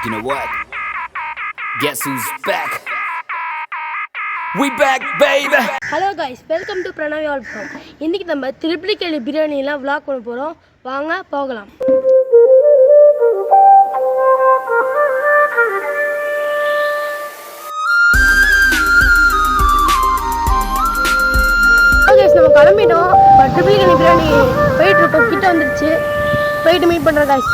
You know what? Guess who's back? We back, baby. Hello guys, welcome to Pranavi All Farm. இன்னைக்கு நம்ம திருப்பலிக்கேணி பிரியாணிலாம் vlog பண்ண போறோம். வாங்க போகலாம். guys, நம்ம கிளம்பிட்டோம். திருப்பலிக்கேணி பிரியாணி போயிட்டு இருக்கோம். கிட்ட வந்துருச்சு. போயிட்டு மீட் பண்றோம் guys.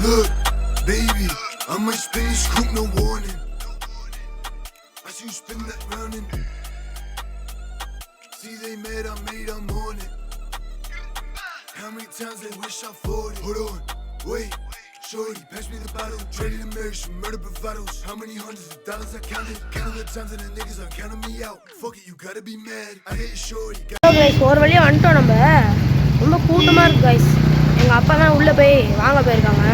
Look, baby, I might spin this coupe, no warning. I see you spin that round and see they mad, I made, I'm on it. How many times they wish I fought it? Hold on, wait, shorty, pass me the bottle. Ready to marry some murder bravados. How many hundreds of dollars I counted? Counting the times that the niggas are counting me out. Fuck it, you gotta be mad. I hit shorty. guys, ஒரு வழியா வந்துட்டோம். நம்ம ரொம்ப கூட்டமா இருக்கு guys. எங்க அப்பா தான் உள்ள போய் வாங்க போயிருக்காங்க.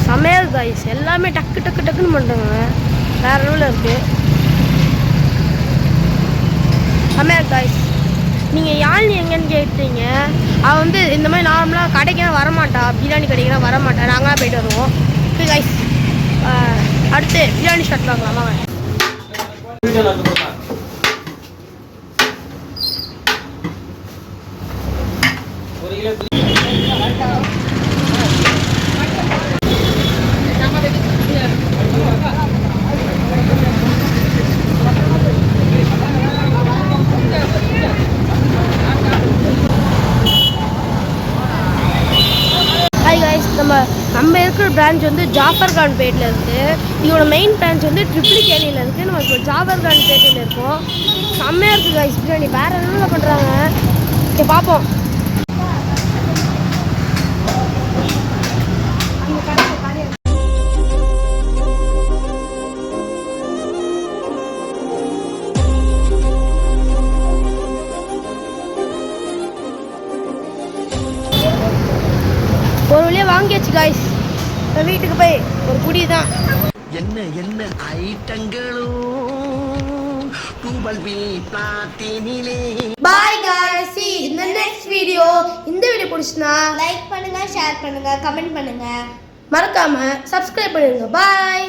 சமையல் guys, எல்லாமே டக்கு டக்கு டக்குன்னு பண்றாங்க. வேற லெவல்ல இருக்கு சமையல் guys. நீங்க யாழ்னி எங்கன்னு கேட்டீங்க. அவ வந்து இந்த மாதிரி நார்மலா கடைக்கெல்லாம் வரமாட்டா, பிரியாணி கடைக்கெல்லாம் வரமாட்டா. நாங்களா போயிட்டு வருவோம். ஓகே guys, அடுத்து பிரியாணி ஸ்டார்ட் பண்ணலாம் வாங்க. நம்ம இருக்கிற பிரான்ச் வந்து ஜாஃபர்கான் பேட்டில் இருக்குது. இதோட மெயின் பிரான்ச் வந்து திருப்பலிக்கேணியில் இருக்குது. நம்ம இப்போ ஜாஃபர்கான் பேட்டில் இருக்கோம். செம்மையாக இருக்குது guys பிரியாணி. வேறு என்ன பண்ணுறாங்க சரி பார்ப்போம். ஒரு வழியாக வாங்கியாச்சு காய்ஸ். வீட்டுக்கு போய் ஒரு குடி தான். என்ன என்ன ஐட்டங்களும் bye guys, see in the next video. இந்த வீடியோ பிடிச்சினா லைக் பண்ணுங்க, ஷேர் பண்ணுங்க, கமெண்ட் பண்ணுங்க, மறக்காம சப்ஸ்கிரைப் பண்ணிடுங்க. பாய்.